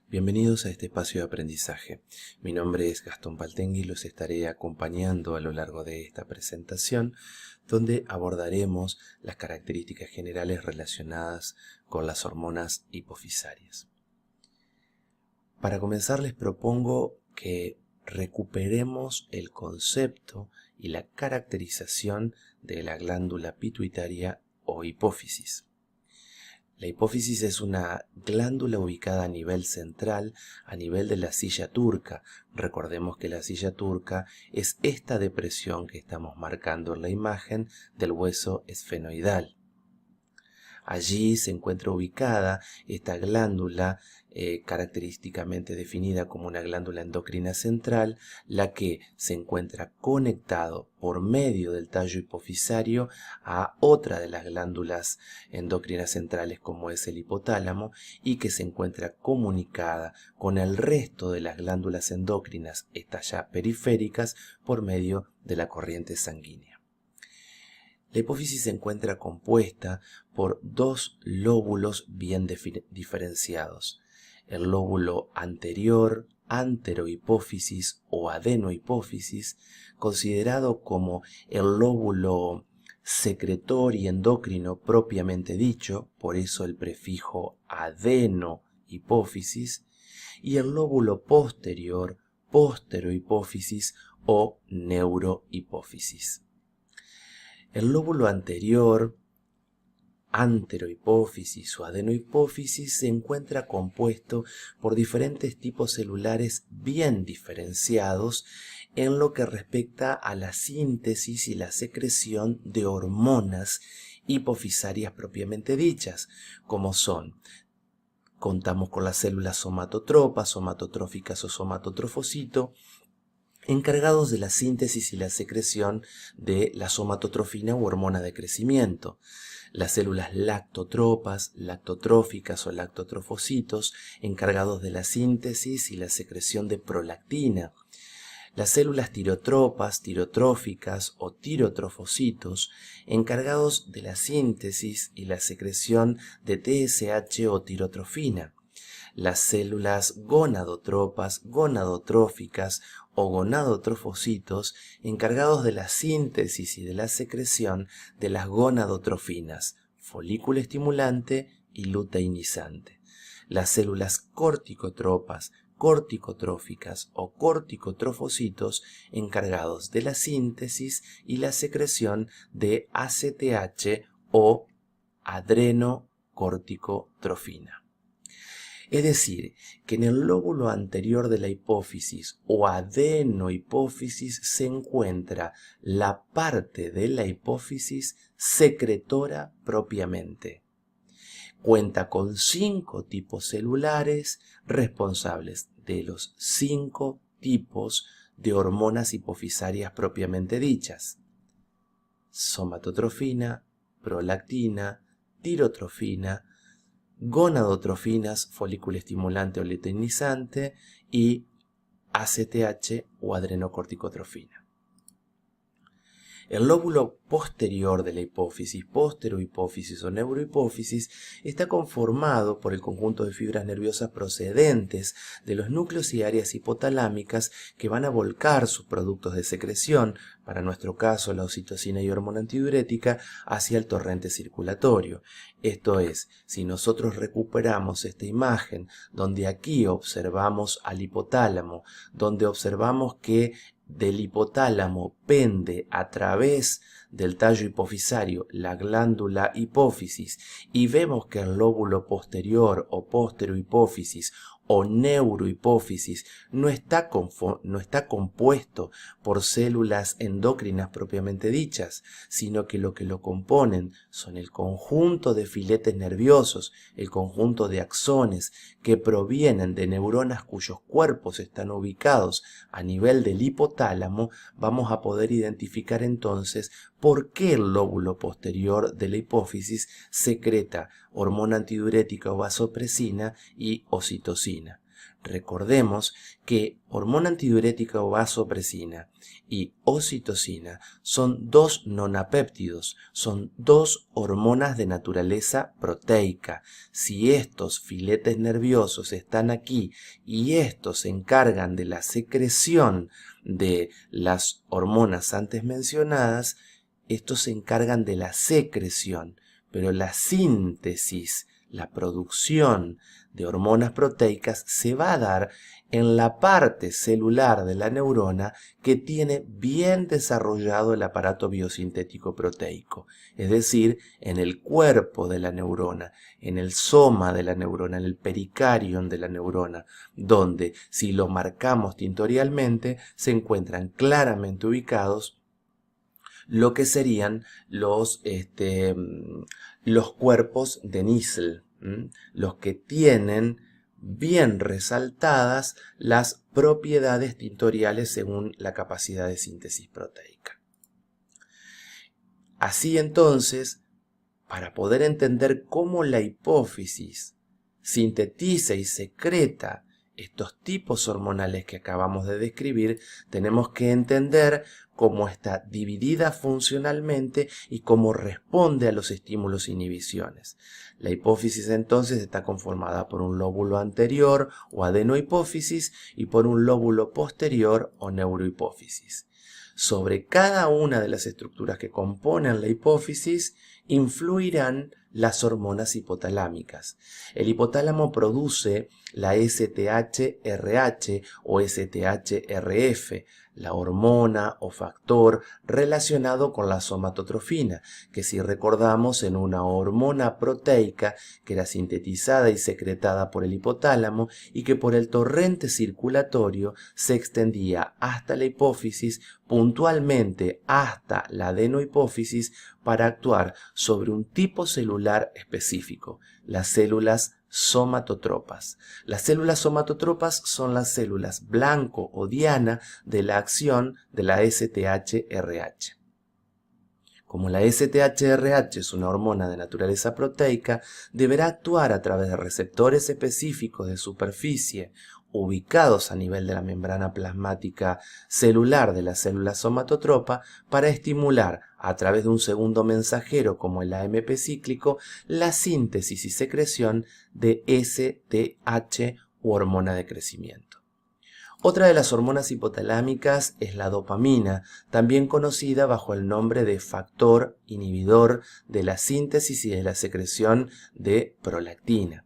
Bienvenidos a este espacio de aprendizaje. Mi nombre es Gastón Paltengui y los estaré acompañando a lo largo de esta presentación, donde abordaremos las características generales relacionadas con las hormonas hipofisarias. Para comenzar, les propongo que recuperemos el concepto y la caracterización de la glándula pituitaria o hipófisis. La hipófisis es una glándula ubicada a nivel central, a nivel de la silla turca. Recordemos que la silla turca es esta depresión que estamos marcando en la imagen del hueso esfenoidal. Allí se encuentra ubicada esta glándula característicamente definida como una glándula endocrina central, la que se encuentra conectado por medio del tallo hipofisario a otra de las glándulas endocrinas centrales como es el hipotálamo y que se encuentra comunicada con el resto de las glándulas endocrinas, estas ya periféricas, por medio de la corriente sanguínea. La hipófisis se encuentra compuesta por dos lóbulos bien diferenciados. El lóbulo anterior, anterohipófisis o adenohipófisis, considerado como el lóbulo secretor y endocrino propiamente dicho, por eso el prefijo adenohipófisis, y el lóbulo posterior, posterohipófisis o neurohipófisis. El lóbulo anterior, anterohipófisis o adenohipófisis, se encuentra compuesto por diferentes tipos celulares bien diferenciados en lo que respecta a la síntesis y la secreción de hormonas hipofisarias propiamente dichas, como contamos con las células somatotropas, somatotróficas o somatotrofocito, encargados de la síntesis y la secreción de la somatotrofina u hormona de crecimiento. Las células lactotropas, lactotróficas o lactotrofocitos, encargados de la síntesis y la secreción de prolactina. Las células tirotropas, tirotróficas o tirotrofocitos, encargados de la síntesis y la secreción de TSH o tirotrofina. Las células gonadotropas, gonadotróficas o gonadotrofocitos, encargados de la síntesis y de la secreción de las gonadotrofinas, folículo estimulante y luteinizante. Las células corticotropas, corticotróficas o corticotrofocitos, encargados de la síntesis y la secreción de ACTH o adrenocorticotrofina. Es decir, que en el lóbulo anterior de la hipófisis o adenohipófisis se encuentra la parte de la hipófisis secretora propiamente. Cuenta con 5 tipos celulares responsables de los 5 tipos de hormonas hipofisarias propiamente dichas: somatotrofina, prolactina, tirotrofina, gonadotrofinas, folículo estimulante o luteinizante, y ACTH o adrenocorticotrofina. El lóbulo posterior de la hipófisis, posterohipófisis o neurohipófisis, está conformado por el conjunto de fibras nerviosas procedentes de los núcleos y áreas hipotalámicas que van a volcar sus productos de secreción, para nuestro caso la oxitocina y hormona antidiurética, hacia el torrente circulatorio. Esto es, si nosotros recuperamos esta imagen donde aquí observamos al hipotálamo, donde observamos que del hipotálamo pende a través del tallo hipofisario la glándula hipófisis y vemos que el lóbulo posterior o posterohipófisis o neurohipófisis no está compuesto por células endócrinas propiamente dichas, sino que lo componen son el conjunto de filetes nerviosos, el conjunto de axones que provienen de neuronas cuyos cuerpos están ubicados a nivel del hipotálamo, vamos a poder identificar entonces por qué el lóbulo posterior de la hipófisis secreta hormona antidiurética o vasopresina y oxitocina. Recordemos que hormona antidiurética o vasopresina y ocitocina son dos nonapéptidos, son dos hormonas de naturaleza proteica. Si estos filetes nerviosos están aquí y estos se encargan de la secreción de las hormonas antes mencionadas, estos se encargan de la secreción, pero la síntesis, la producción de hormonas proteicas se va a dar en la parte celular de la neurona que tiene bien desarrollado el aparato biosintético proteico, es decir, en el cuerpo de la neurona, en el soma de la neurona, en el pericarion de la neurona, donde si lo marcamos tintorialmente se encuentran claramente ubicados lo que serían los cuerpos de Nissl, los que tienen bien resaltadas las propiedades tintoriales según la capacidad de síntesis proteica. Así entonces, para poder entender cómo la hipófisis sintetiza y secreta estos tipos hormonales que acabamos de describir, tenemos que entender cómo está dividida funcionalmente y cómo responde a los estímulos e inhibiciones. La hipófisis entonces está conformada por un lóbulo anterior o adenohipófisis y por un lóbulo posterior o neurohipófisis. Sobre cada una de las estructuras que componen la hipófisis influirán las hormonas hipotalámicas. El hipotálamo produce la STHRH o STHRF, la hormona o factor relacionado con la somatotrofina, que si recordamos en una hormona proteica que era sintetizada y secretada por el hipotálamo y que por el torrente circulatorio se extendía hasta la hipófisis, puntualmente hasta la adenohipófisis, para actuar sobre un tipo celular específico, las células somatotropas. Las células somatotropas son las células blanco o diana de la acción de la STHRH. Como la STHRH es una hormona de naturaleza proteica, deberá actuar a través de receptores específicos de superficie ubicados a nivel de la membrana plasmática celular de la célula somatotropa para estimular a través de un segundo mensajero como el AMP cíclico la síntesis y secreción de STH u hormona de crecimiento. Otra de las hormonas hipotalámicas es la dopamina, también conocida bajo el nombre de factor inhibidor de la síntesis y de la secreción de prolactina.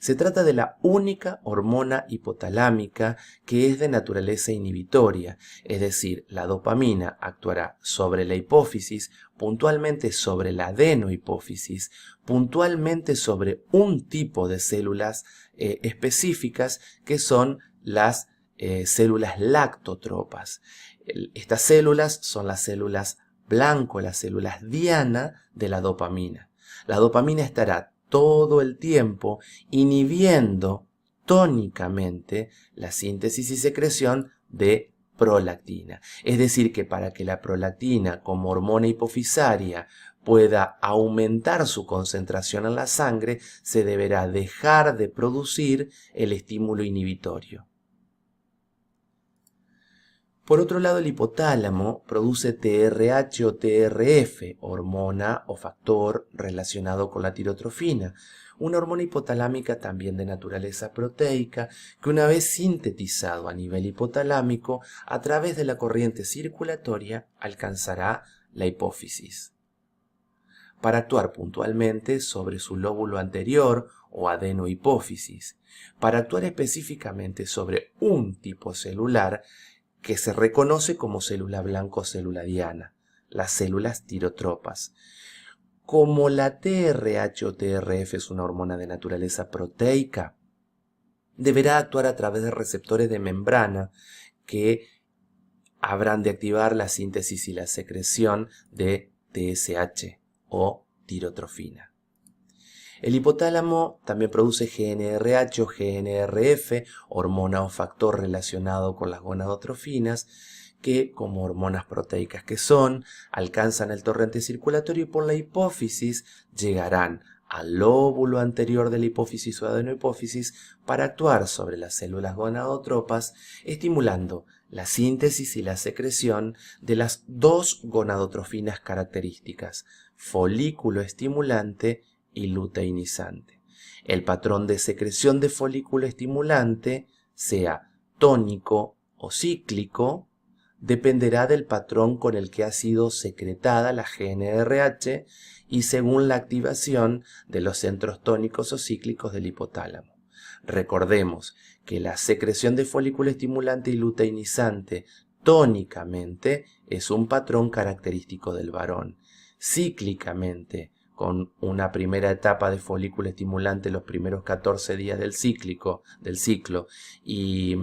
Se trata de la única hormona hipotalámica que es de naturaleza inhibitoria, es decir, la dopamina actuará sobre la hipófisis, puntualmente sobre la adenohipófisis, puntualmente sobre un tipo de células específicas que son las células lactotropas. Estas células son las células blanco, las células diana de la dopamina. La dopamina estará todo el tiempo inhibiendo tónicamente la síntesis y secreción de prolactina. Es decir, que para que la prolactina como hormona hipofisaria pueda aumentar su concentración en la sangre, se deberá dejar de producir el estímulo inhibitorio. Por otro lado, el hipotálamo produce TRH o TRF, hormona o factor relacionado con la tirotrofina, una hormona hipotalámica también de naturaleza proteica que una vez sintetizado a nivel hipotalámico a través de la corriente circulatoria alcanzará la hipófisis. Para actuar puntualmente sobre su lóbulo anterior o adenohipófisis, para actuar específicamente sobre un tipo celular que se reconoce como célula blanco o célula diana, las células tirotropas. Como la TRH o TRF es una hormona de naturaleza proteica, deberá actuar a través de receptores de membrana que habrán de activar la síntesis y la secreción de TSH o tirotrofina. El hipotálamo también produce GnRH o GnRF, hormona o factor relacionado con las gonadotrofinas, que como hormonas proteicas que son, alcanzan el torrente circulatorio y por la hipófisis llegarán al lóbulo anterior de la hipófisis o adenohipófisis para actuar sobre las células gonadotropas, estimulando la síntesis y la secreción de las dos gonadotrofinas características, folículo estimulante y luteinizante. El patrón de secreción de folículo estimulante, sea tónico o cíclico, dependerá del patrón con el que ha sido secretada la GNRH y según la activación de los centros tónicos o cíclicos del hipotálamo. Recordemos que la secreción de folículo estimulante y luteinizante tónicamente es un patrón característico del varón. Cíclicamente, con una primera etapa de folículo estimulante los primeros 14 días del ciclo y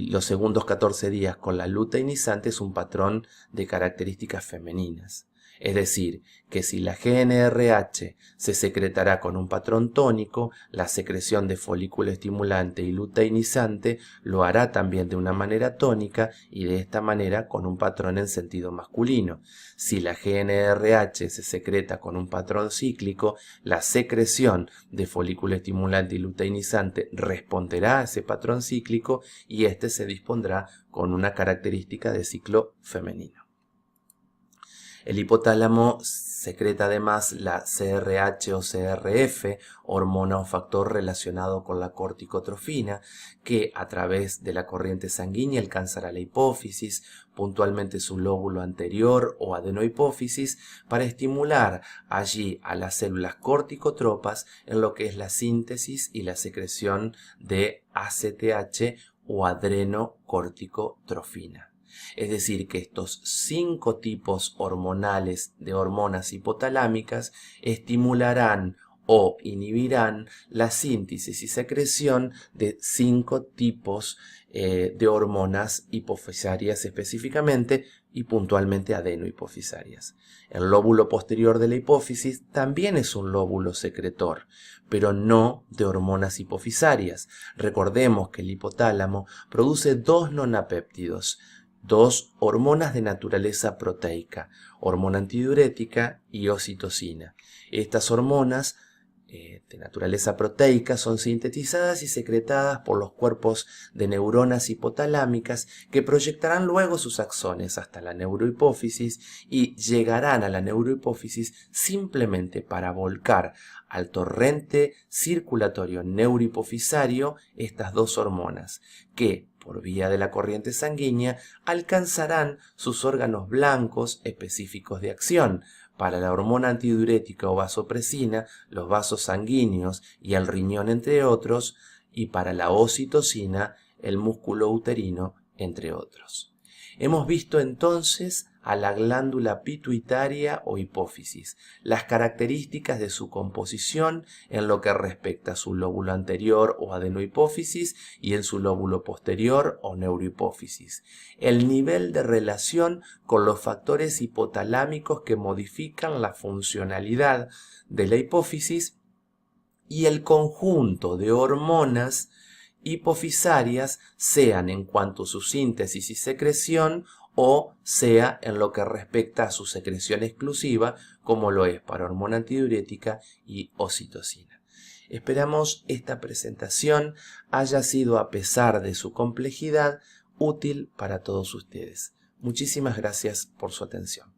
los segundos 14 días con la luteinizante, es un patrón de características femeninas. Es decir, que si la GNRH se secretará con un patrón tónico, la secreción de folículo estimulante y luteinizante lo hará también de una manera tónica y de esta manera con un patrón en sentido masculino. Si la GNRH se secreta con un patrón cíclico, la secreción de folículo estimulante y luteinizante responderá a ese patrón cíclico y este se dispondrá con una característica de ciclo femenino. El hipotálamo secreta además la CRH o CRF, hormona o factor relacionado con la corticotrofina, que a través de la corriente sanguínea alcanzará la hipófisis, puntualmente su lóbulo anterior o adenohipófisis, para estimular allí a las células corticotropas en lo que es la síntesis y la secreción de ACTH o adrenocorticotrofina. Es decir, que estos 5 tipos hormonales de hormonas hipotalámicas estimularán o inhibirán la síntesis y secreción de 5 tipos de hormonas hipofisarias específicamente y puntualmente adenohipofisarias. El lóbulo posterior de la hipófisis también es un lóbulo secretor, pero no de hormonas hipofisarias. Recordemos que el hipotálamo produce 2 nonapéptidos, 2 hormonas de naturaleza proteica, hormona antidiurética y oxitocina. Estas hormonas de naturaleza proteica son sintetizadas y secretadas por los cuerpos de neuronas hipotalámicas que proyectarán luego sus axones hasta la neurohipófisis y llegarán a la neurohipófisis simplemente para volcar al torrente circulatorio neurohipofisario estas 2 hormonas que, por vía de la corriente sanguínea, alcanzarán sus órganos blancos específicos de acción. Para la hormona antidiurética o vasopresina, los vasos sanguíneos y el riñón, entre otros, y para la oxitocina, el músculo uterino, entre otros. Hemos visto entonces a la glándula pituitaria o hipófisis, las características de su composición en lo que respecta a su lóbulo anterior o adenohipófisis y en su lóbulo posterior o neurohipófisis, el nivel de relación con los factores hipotalámicos que modifican la funcionalidad de la hipófisis y el conjunto de hormonas hipofisarias, sean en cuanto a su síntesis y secreción o sea en lo que respecta a su secreción exclusiva, como lo es para hormona antidiurética y oxitocina. Esperamos esta presentación haya sido, a pesar de su complejidad, útil para todos ustedes. Muchísimas gracias por su atención.